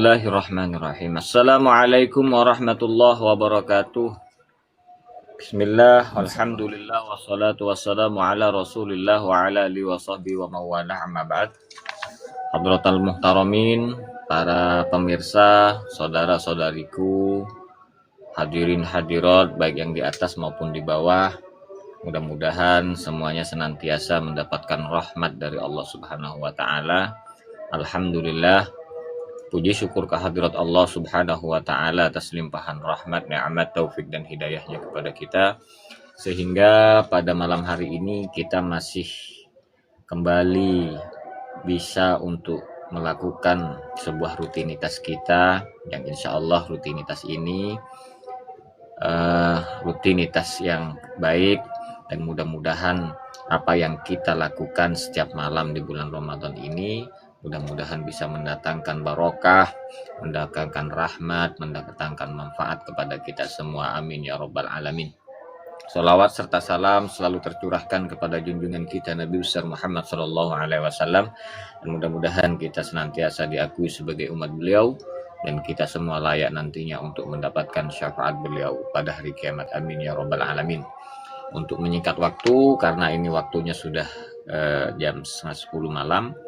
Bismillahirrahmanirrahim. Assalamualaikum warahmatullahi wabarakatuh. Bismillah, alhamdulillah, wassalatu wassalamu ala rasulillah wa ala alihi wa sahbihi wa mawalah, amma ba'd. Hadratal muhtaramin, para pemirsa, saudara-saudariku, hadirin hadirat baik yang di atas maupun di bawah, mudah-mudahan semuanya senantiasa mendapatkan rahmat dari Allah Subhanahu wa taala. Alhamdulillah, puji syukur kehadirat Allah Subhanahu wa taala atas limpahan rahmat, nikmat, taufik dan hidayahnya kepada kita, sehingga pada malam hari ini kita masih kembali bisa untuk melakukan sebuah rutinitas kita, yang insya Allah rutinitas ini rutinitas yang baik, dan mudah-mudahan apa yang kita lakukan setiap malam di bulan Ramadan ini mudah-mudahan bisa mendatangkan barokah, mendatangkan rahmat, mendatangkan manfaat kepada kita semua. Amin ya rabbal alamin. Salawat serta salam selalu tercurahkan kepada junjungan kita Nabi besar Muhammad sallallahu alaihi wasallam, dan mudah-mudahan kita senantiasa diakui sebagai umat beliau, dan kita semua layak nantinya untuk mendapatkan syafaat beliau pada hari kiamat. Amin ya rabbal alamin. Untuk menyingkat waktu, karena ini waktunya sudah jam 9:30 malam,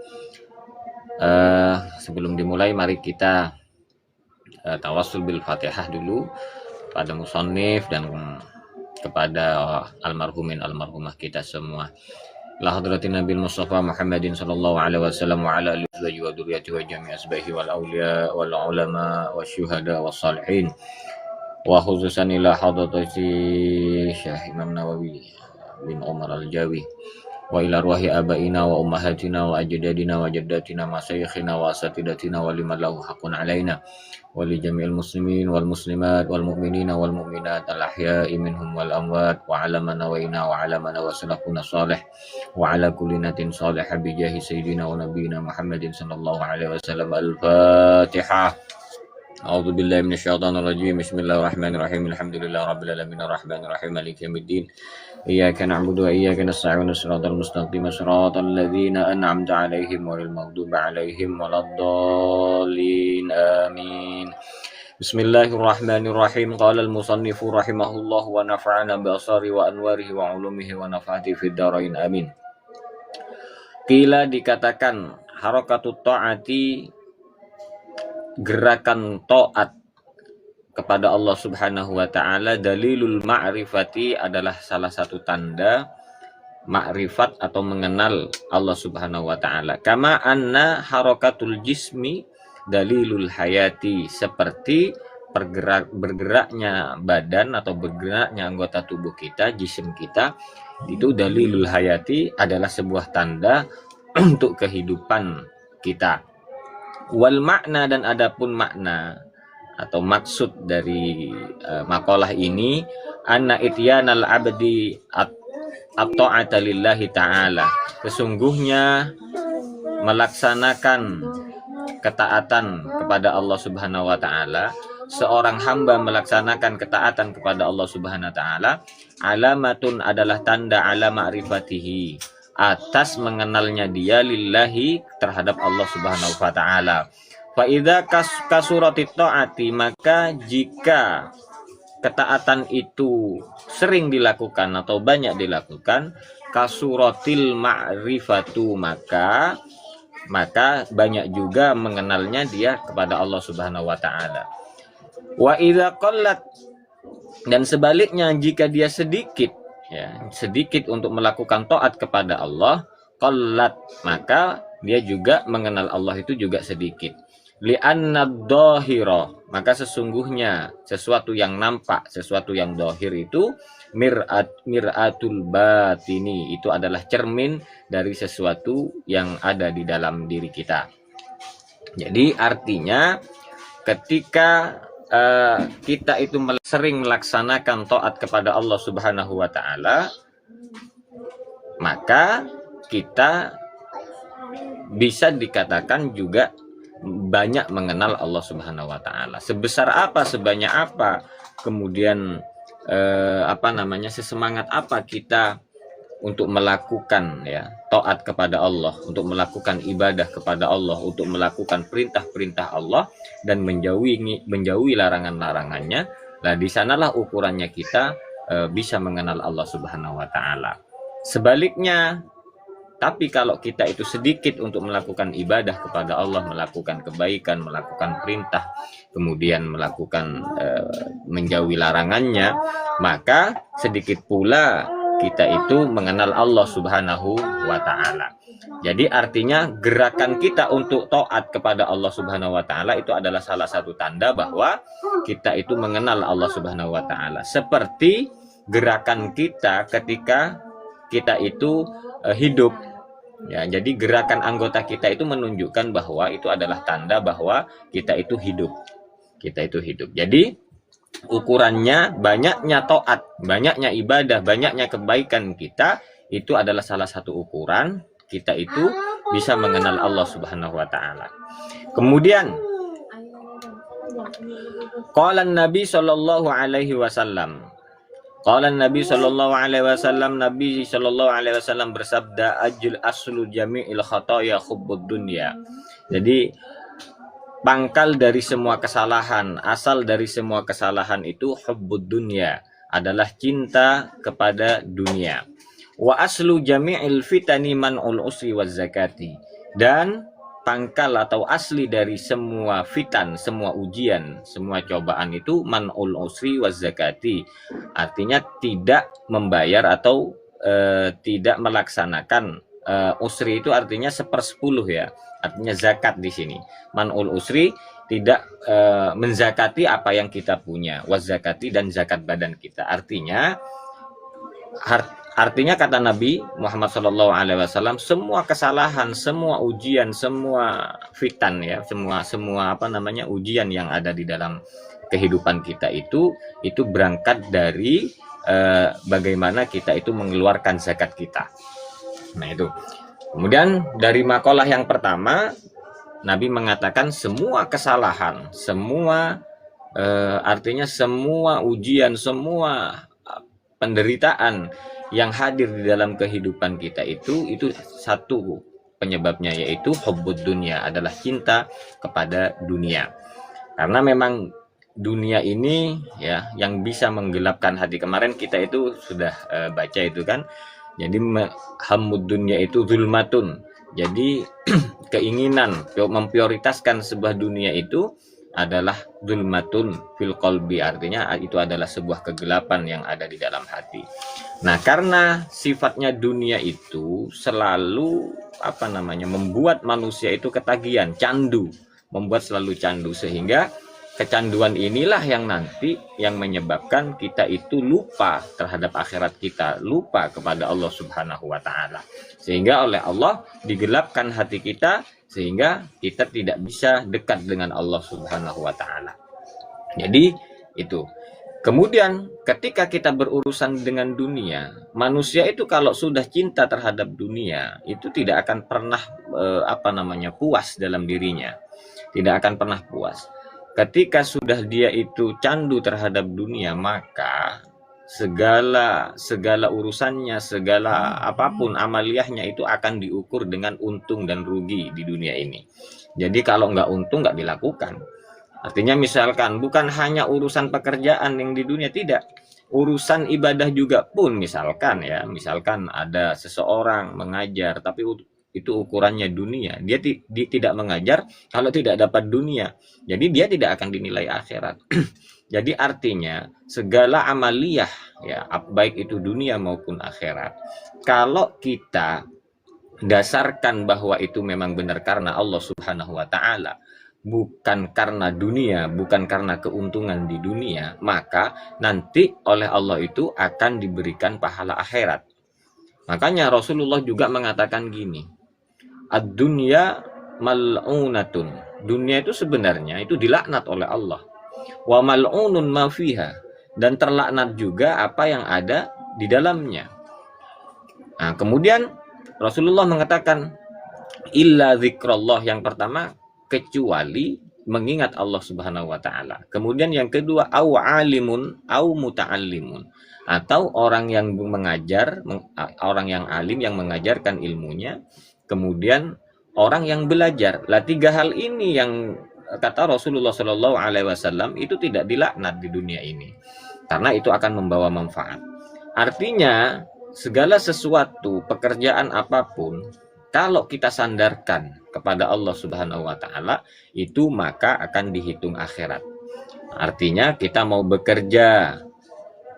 sebelum dimulai mari kita tawassul bil Fatihah dulu pada musannif dan kepada almarhumin almarhumah kita semua. La hadratin Nabil Mustafa Muhammadin sallallahu alaihi wasallam wa ala alihi wa dzurriyyatihi wa jami' asbahi wal auliya wal ulama wasyuhada was salihin, wa khususan ila hadrati Syekh Imam Nawawi bin Umar al-Jawi, wa ila ruhi abaina wa ummahatina wa ajdadina wa jaddatina masyayikhina wa asatidatina wa liman lahu haqqun alaina wa li jami'il muslimin wal muslimat wal mu'minina wal mu'minat al ahya'i minhum wal amwat wa ala man nawaina wa ala man wasalafuna salih wa ala kulli natin salih bi jahi sayyidina wa nabiyina Muhammadin sallallahu alaihi wasallam. Al-Fatihah. A'udzu billahi minasyaitonir rajim. Bismillahirrahmanirrahim. Alhamdulillahi rabbil alamin arrahmanir rahim maliki yaumiddin. Iyyaka na'budu wa iyyaka nasta'in shiratal mustaqim shiratal ladzina an'amta 'alaihim ghairil maghdubi 'alaihim waladdallin. Amin. Bismillahirrahmanirrahim. Qala al-musannifu rahimahullah wa nafa'ana bi asari wa anwarihi wa ulumihi wa nafa'ati fid dharain. Amin. Qila, dikatakan, harakatut ta'ati, gerakan taat kepada Allah Subhanahu wa taala, dalilul ma'rifati, adalah salah satu tanda ma'rifat atau mengenal Allah Subhanahu wa taala. Kama anna harakatul jismi dalilul hayati, seperti bergeraknya badan atau bergeraknya anggota tubuh kita, jisim kita, itu dalilul hayati, adalah sebuah tanda untuk kehidupan kita. Wal makna, dan adapun makna atau maksud dari makalah ini, anna ityanal abdi at-ta'ata lillahi ta'ala, sesungguhnya melaksanakan ketaatan kepada Allah Subhanahu wa taala, seorang hamba melaksanakan ketaatan kepada Allah Subhanahu wa taala, alamatun, adalah tanda ala ma'rifatihi, atas mengenalnya dia, lillahi, terhadap Allah Subhanahu wa taala. Fa idza kasuratit taati, maka jika ketaatan itu sering dilakukan atau banyak dilakukan, kasuratil ma'rifatu, maka banyak juga mengenalnya dia kepada Allah Subhanahu wa taala. Wa idza qallat, dan sebaliknya jika dia sedikit untuk melakukan taat kepada Allah, qallat, maka dia juga mengenal Allah itu juga sedikit. Li'anna dhahira, maka sesungguhnya sesuatu yang nampak, sesuatu yang dhahir itu mir'atul batini, itu adalah cermin dari sesuatu yang ada di dalam diri kita. Jadi artinya ketika kita itu sering melaksanakan taat kepada Allah Subhanahu wa taala, maka kita bisa dikatakan juga banyak mengenal Allah Subhanahu wa taala. Sebesar apa, sebanyak apa, kemudian sesemangat apa kita untuk melakukan ya taat kepada Allah, untuk melakukan ibadah kepada Allah, untuk melakukan perintah-perintah Allah dan menjauhi larangan-larangannya. Nah, di sanalah ukurannya kita bisa mengenal Allah Subhanahu wa taala. Sebaliknya, tapi kalau kita itu sedikit untuk melakukan ibadah kepada Allah, melakukan kebaikan, melakukan perintah, kemudian melakukan menjauhi larangannya, maka sedikit pula kita itu mengenal Allah Subhanahu wa taala. Jadi artinya gerakan kita untuk taat kepada Allah Subhanahu wa taala itu adalah salah satu tanda bahwa kita itu mengenal Allah Subhanahu wa taala. Seperti gerakan kita ketika kita itu hidup. Ya, jadi gerakan anggota kita itu menunjukkan bahwa itu adalah tanda bahwa kita itu hidup. Kita itu hidup. Jadi ukurannya banyaknya taat, banyaknya ibadah, banyaknya kebaikan kita itu adalah salah satu ukuran kita itu bisa mengenal Allah Subhanahu wa taala. Kemudian qala Nabi sallallahu alaihi wasallam. Qala Nabi sallallahu alaihi wasallam, Nabi sallallahu alaihi wasallam bersabda, ajul aslu jami'il khataya hubbud dunya. Jadi pangkal dari semua kesalahan, asal dari semua kesalahan itu hubbud dunya, adalah cinta kepada dunia. Wa aslu jami'il fitani man'ul usri waz zakati. Dan pangkal atau asli dari semua fitan, semua ujian, semua cobaan itu man'ul usri waz zakati. Artinya tidak membayar atau tidak melaksanakan. Usri itu artinya 1/10 ya. Artinya zakat di sini. Man'ul usri tidak menzakati apa yang kita punya, wazakati dan zakat badan kita. Artinya kata Nabi Muhammad SAW, semua kesalahan, semua ujian, semua fitan ya, semua ujian yang ada di dalam kehidupan kita itu berangkat dari bagaimana kita itu mengeluarkan zakat kita. Nah itu. Kemudian dari makalah yang pertama, Nabi mengatakan semua kesalahan, semua artinya semua ujian, semua penderitaan yang hadir di dalam kehidupan kita itu satu penyebabnya, yaitu hubbud dunya, adalah cinta kepada dunia. Karena memang dunia ini ya yang bisa menggelapkan hati. Kemarin kita itu sudah baca itu kan. Jadi hammud dunya itu zulmatun. Jadi keinginan memprioritaskan sebuah dunia itu adalah zulmatun fil qalbi, artinya itu adalah sebuah kegelapan yang ada di dalam hati. Nah, karena sifatnya dunia itu selalu membuat manusia itu ketagihan, candu, membuat selalu candu, sehingga kecanduan inilah yang nanti yang menyebabkan kita itu lupa terhadap akhirat kita, lupa kepada Allah Subhanahu wa taala. Sehingga oleh Allah digelapkan hati kita sehingga kita tidak bisa dekat dengan Allah Subhanahu wa taala. Jadi itu. Kemudian ketika kita berurusan dengan dunia, manusia itu kalau sudah cinta terhadap dunia, itu tidak akan pernah puas dalam dirinya. Tidak akan pernah puas. Ketika sudah dia itu candu terhadap dunia, maka segala urusannya, segala apapun amaliyahnya itu akan diukur dengan untung dan rugi di dunia ini. Jadi kalau nggak untung nggak dilakukan. Artinya misalkan bukan hanya urusan pekerjaan yang di dunia, tidak. Urusan ibadah juga pun misalkan ada seseorang mengajar tapi itu ukurannya dunia, dia tidak mengajar kalau tidak dapat dunia, jadi dia tidak akan dinilai akhirat. Jadi artinya segala amaliyah ya, baik itu dunia maupun akhirat, kalau kita dasarkan bahwa itu memang benar karena Allah Subhanahu wa taala, bukan karena dunia, bukan karena keuntungan di dunia, maka nanti oleh Allah itu akan diberikan pahala akhirat. Makanya Rasulullah juga mengatakan gini, ad-dunya mal'unatun. Dunia itu sebenarnya itu dilaknat oleh Allah. Wa mal'unun ma fiha, dan terlaknat juga apa yang ada di dalamnya. Nah, kemudian Rasulullah mengatakan illa zikrullah, yang pertama kecuali mengingat Allah Subhanahu wa taala. Kemudian yang kedua, au alimun au muta'allimun, atau orang yang mengajar, orang yang alim yang mengajarkan ilmunya, kemudian orang yang belajar. Lah tiga hal ini yang kata Rasulullah Shallallahu alaihi wasallam itu tidak dilaknat di dunia ini. Karena itu akan membawa manfaat. Artinya segala sesuatu, pekerjaan apapun, kalau kita sandarkan kepada Allah Subhanahu wa taala, itu maka akan dihitung akhirat. Artinya kita mau bekerja,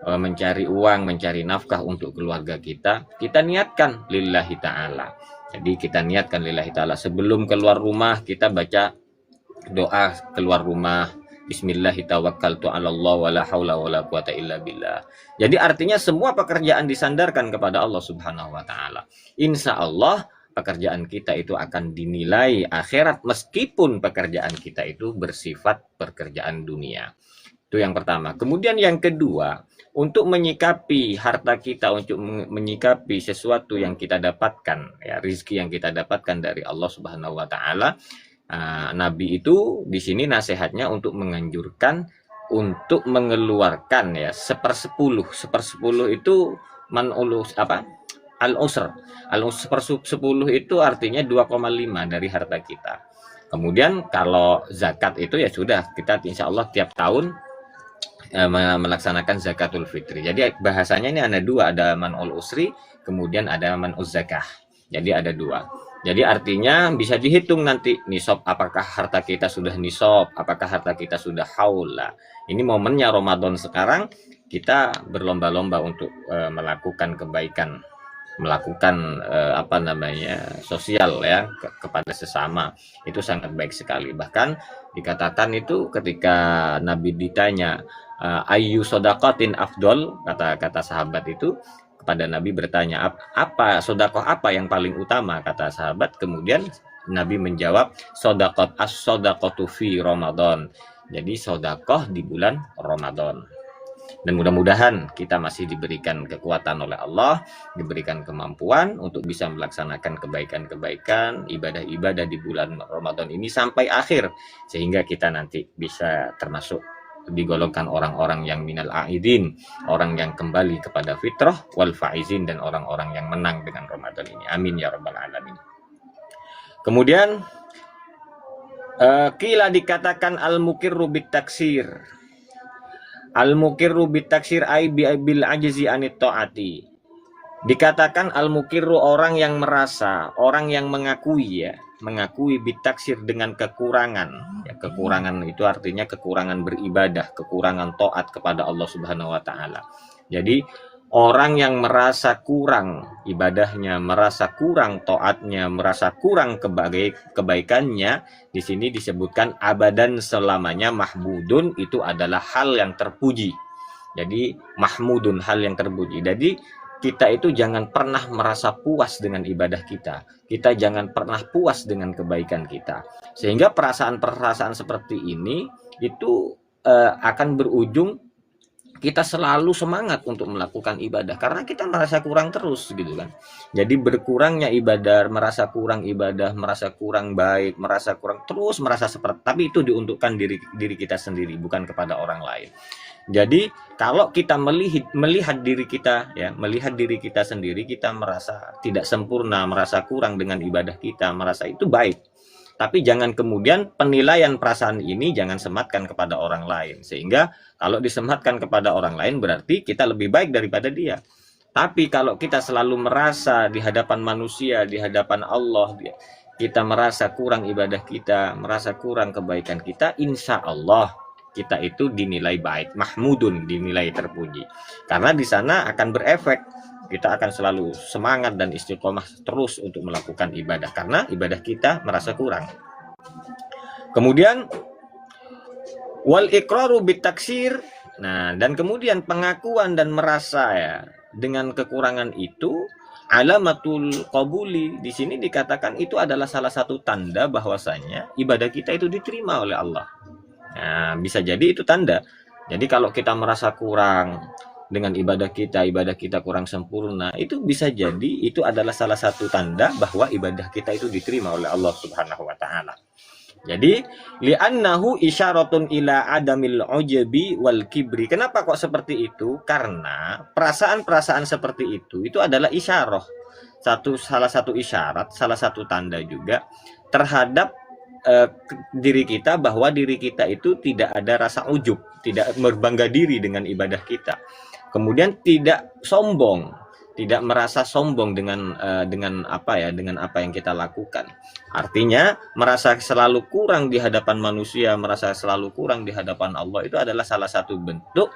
mencari uang, mencari nafkah untuk keluarga kita niatkan lillahi ta'ala. Jadi kita niatkan lillahi ta'ala. Sebelum keluar rumah kita baca doa keluar rumah, Bismillahirrahmanirrahim, wala haula wala quwata illa billah. Jadi artinya semua pekerjaan disandarkan kepada Allah Subhanahu wa taala. Insya Allah pekerjaan kita itu akan dinilai akhirat meskipun pekerjaan kita itu bersifat pekerjaan dunia. Itu yang pertama. Kemudian yang kedua, untuk menyikapi harta kita, untuk menyikapi sesuatu yang kita dapatkan, ya, rezeki yang kita dapatkan dari Allah Subhanahu wa taala, Nabi itu di sini nasihatnya untuk menganjurkan untuk mengeluarkan ya 1/10. 1/10 itu manulus apa? Al-usr. Al-usr 1/10 itu artinya 2,5 dari harta kita. Kemudian kalau zakat itu ya sudah, kita insya Allah tiap tahun melaksanakan zakatul fitri. Jadi bahasanya ini ada dua, ada manul usri, kemudian ada manuz zakah. Jadi ada dua. Jadi artinya bisa dihitung nanti nisab, apakah harta kita sudah nisab, apakah harta kita sudah haul. Ini momennya Ramadan sekarang, kita berlomba-lomba untuk melakukan kebaikan, melakukan sosial ya kepada sesama. Itu sangat baik sekali. Bahkan dikatakan itu ketika Nabi ditanya ayyu sodaqatin afdol, kata sahabat itu pada Nabi bertanya, apa sodakoh apa yang paling utama, kata sahabat. Kemudian Nabi menjawab, sodakot as-sodaqatu fi Ramadan. Jadi sodakoh di bulan Ramadan. Dan mudah-mudahan kita masih diberikan kekuatan oleh Allah, diberikan kemampuan untuk bisa melaksanakan kebaikan-kebaikan, ibadah-ibadah di bulan Ramadan ini sampai akhir, sehingga kita nanti bisa termasuk digolongkan orang-orang yang minal aidin, orang yang kembali kepada fitrah, wal faizin, dan orang-orang yang menang dengan Ramadan ini. Amin ya rabbal alamin. Kemudian qila dikatakan al-muqirru bit taksir. Al-muqirru bit taksir ai bil ajzi anit taati. Dikatakan al-muqirru orang yang merasa, orang yang mengakui ya, mengakui bitaksir dengan kekurangan. Ya, kekurangan itu artinya kekurangan beribadah, kekurangan taat kepada Allah Subhanahu wa taala. Jadi orang yang merasa kurang ibadahnya, merasa kurang taatnya, merasa kurang kebaikannya, di sini disebutkan abadan selamanya, mahmudun itu adalah hal yang terpuji. Jadi mahmudun hal yang terpuji. Jadi kita itu jangan pernah merasa puas dengan ibadah kita. Kita jangan pernah puas dengan kebaikan kita. Sehingga perasaan-perasaan seperti ini itu akan berujung kita selalu semangat untuk melakukan ibadah karena kita merasa kurang terus gitu kan. Jadi berkurangnya ibadah, merasa kurang ibadah, merasa kurang baik, merasa kurang terus merasa seperti, tapi itu diuntukkan diri kita sendiri, bukan kepada orang lain. Jadi kalau kita melihat diri kita ya, melihat diri kita sendiri, kita merasa tidak sempurna, merasa kurang dengan ibadah kita, merasa itu baik. Tapi jangan kemudian penilaian perasaan ini jangan sematkan kepada orang lain. Sehingga kalau disematkan kepada orang lain berarti kita lebih baik daripada dia. Tapi kalau kita selalu merasa di hadapan manusia, di hadapan Allah, kita merasa kurang ibadah kita, merasa kurang kebaikan kita, insya Allah kita itu dinilai baik, mahmudun, dinilai terpuji. Karena di sana akan berefek, kita akan selalu semangat dan istiqomah terus untuk melakukan ibadah karena ibadah kita merasa kurang. Kemudian wal iqraru bitaksir. Nah, dan kemudian pengakuan dan merasa ya dengan kekurangan itu alamatul qabuli. Di sini dikatakan itu adalah salah satu tanda bahwasanya ibadah kita itu diterima oleh Allah. Nah, bisa jadi itu tanda. Jadi kalau kita merasa kurang dengan ibadah kita kurang sempurna, itu bisa jadi itu adalah salah satu tanda bahwa ibadah kita itu diterima oleh Allah Subhanahu wa taala. Jadi li'annahu isyaratun ila adamil ujabi wal kibri. Kenapa kok seperti itu? Karena perasaan-perasaan seperti itu adalah isyarah. Salah satu isyarat, salah satu tanda juga terhadap diri kita, bahwa diri kita itu tidak ada rasa ujub, tidak berbangga diri dengan ibadah kita. Kemudian tidak sombong, tidak merasa sombong dengan apa yang kita lakukan. Artinya merasa selalu kurang di hadapan manusia, merasa selalu kurang di hadapan Allah, itu adalah salah satu bentuk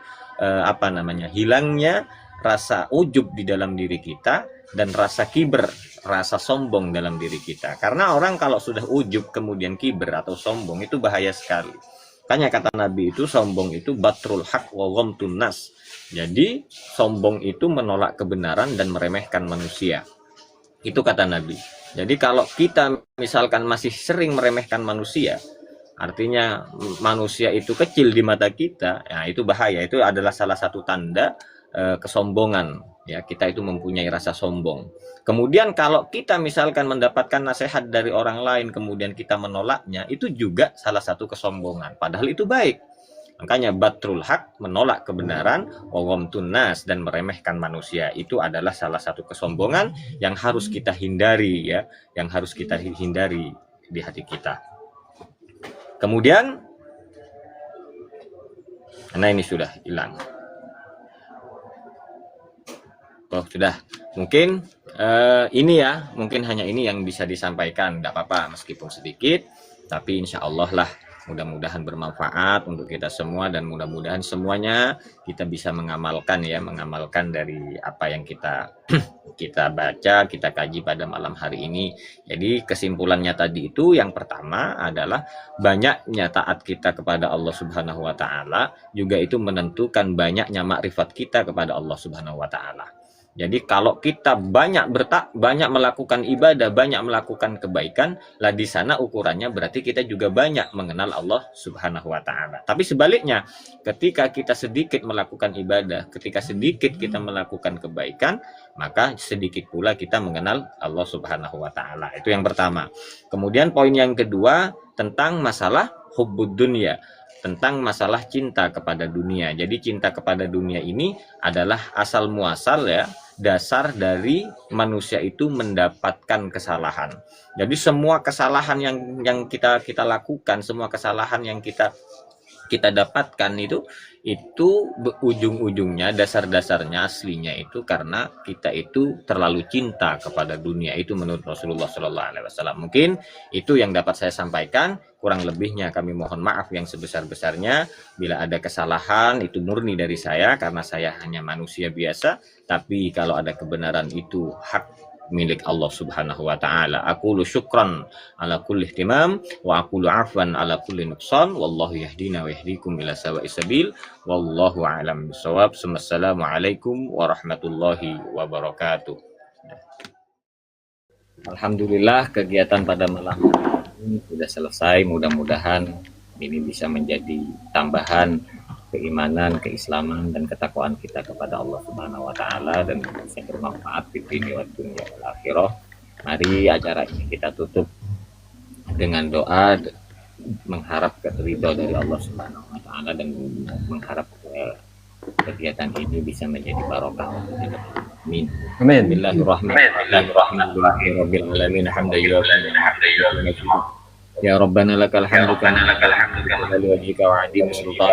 hilangnya rasa ujub di dalam diri kita dan rasa kiber, rasa sombong dalam diri kita. Karena orang kalau sudah ujub kemudian kiber atau sombong itu bahaya sekali. Makanya kata Nabi itu, sombong itu batrul haq wa ghamtun nas. Jadi sombong itu menolak kebenaran dan meremehkan manusia. Itu kata Nabi. Jadi kalau kita misalkan masih sering meremehkan manusia, artinya manusia itu kecil di mata kita, ya itu bahaya. Itu adalah salah satu tanda kesombongan. Ya, kita itu mempunyai rasa sombong. Kemudian kalau kita misalkan mendapatkan nasihat dari orang lain kemudian kita menolaknya, itu juga salah satu kesombongan. Padahal itu baik. Makanya batrul haq, menolak kebenaran, wa ghamtun nas, dan meremehkan manusia, itu adalah salah satu kesombongan yang harus kita hindari, ya, yang harus kita hindari di hati kita. Kemudian, nah ini sudah hilang. Oh sudah, mungkin ini ya, mungkin hanya ini yang bisa disampaikan, tidak apa-apa meskipun sedikit, tapi insya Allah lah mudah-mudahan bermanfaat untuk kita semua, dan mudah-mudahan semuanya kita bisa mengamalkan dari apa yang kita baca, kita kaji pada malam hari ini. Jadi kesimpulannya tadi itu, yang pertama adalah banyaknya taat kita kepada Allah Subhanahu wa taala juga itu menentukan banyaknya makrifat kita kepada Allah Subhanahu wa taala. Jadi kalau kita banyak melakukan ibadah, banyak melakukan kebaikan, lah di sana ukurannya berarti kita juga banyak mengenal Allah Subhanahu wa taala. Tapi sebaliknya, ketika kita sedikit melakukan ibadah, ketika sedikit kita melakukan kebaikan, maka sedikit pula kita mengenal Allah Subhanahu wa taala. Itu yang pertama. Kemudian poin yang kedua tentang masalah hubbud dunya, tentang masalah cinta kepada dunia. Jadi cinta kepada dunia ini adalah asal muasal, ya, dasar dari manusia itu mendapatkan kesalahan. Jadi semua kesalahan yang kita lakukan, semua kesalahan yang kita dapatkan itu ujung-ujungnya, dasar-dasarnya aslinya itu karena kita itu terlalu cinta kepada dunia. Itu menurut Rasulullah SAW. Mungkin itu yang dapat saya sampaikan. Kurang lebihnya kami mohon maaf yang sebesar-besarnya. Bila ada kesalahan itu murni dari saya, karena saya hanya manusia biasa. Tapi kalau ada kebenaran itu hak milik Allah Subhanahu wa taala. Aqulu syukran ala kulli ihtimam wa aqulu afwan ala kulli nuqsan, wallahu yahdina wa yahdikum ila sawa'is sabil, wallahu a'lam bishawab. Assalamualaikum warahmatullahi wabarakatuh. Alhamdulillah, kegiatan pada malam ini sudah selesai. Mudah-mudahan ini bisa menjadi tambahan keimanan, keislaman, dan ketakwaan kita kepada Allah Subhanahu wa taala, dan bisa bermanfaat di dunia wa dunia wal akhirah. Mari acara ini kita tutup dengan doa, mengharap ridho dari Allah Subhanahu wa taala, dan mengharap kegiatan ini bisa menjadi barokah. Amin. Amin. Bismillahirrahmanirrahim. Rabbil alamin. Ya Rabbana lakal hamdu kama li wajhika wa adim sultan.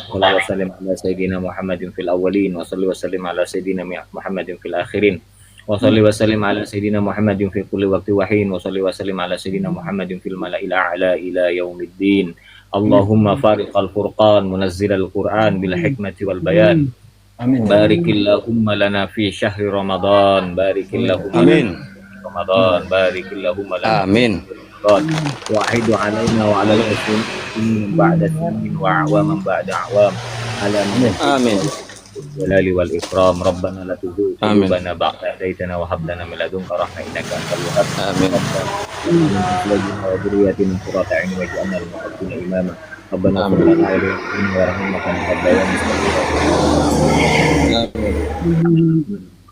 Allahumma shalli wa sallim ala sayyidina Muhammadin fil awwalin wa salli wa sallim ala sayyidina Muhammadin fil akhirin wa salli wa sallim ala sayyidina Muhammadin fi kulli waqti wa hin wa salli wa sallim ala sayyidina Muhammadin fil mala'il a'la ila yaumiddin. Allahumma fariqal furqan munazzilal Qur'an bil hikmati wal bayan. Amin. Barikillahumma lana fi syahri Ramadan. Barikillahumma amin. Ramadan. Barikillahumma lana. Amin. Wahidu alaina wa ala al-muslimin ba'da sinin wa awaman ba'da awam. Amin. Jalali wal ikram. Rabbana la tuzigh qulubana ba'da idh hadaytana wa hab lana min ladunka rahmatan innaka antal wahhab. Amin. Rabbana wa dhurriyyatina qurrata a'yun waj'alna lil muttaqina imama. Rabbana qul lana wa rahmatan wa bayan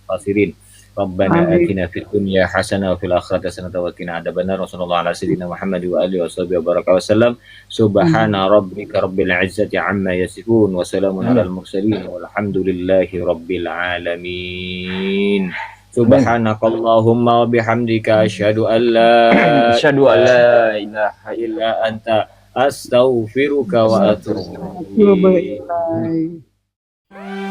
fasirin. Rabbana Amin. atina fid dunya hasanah wa fil akhirati hasanah wa qina adzabannar. Wassallallahu ala sayyidina Muhammad wa alihi washabihi wa baraka wasallam. Subhana rabbika rabbil izzati amma yasifun wa salamun alal mursalin walhamdulillahi rabbil alamin. Subhanakallahumma wa bihamdika asyhadu an la Asyhadu an la ilaha illa anta astaghfiruka wa atubu ilaik. Bye.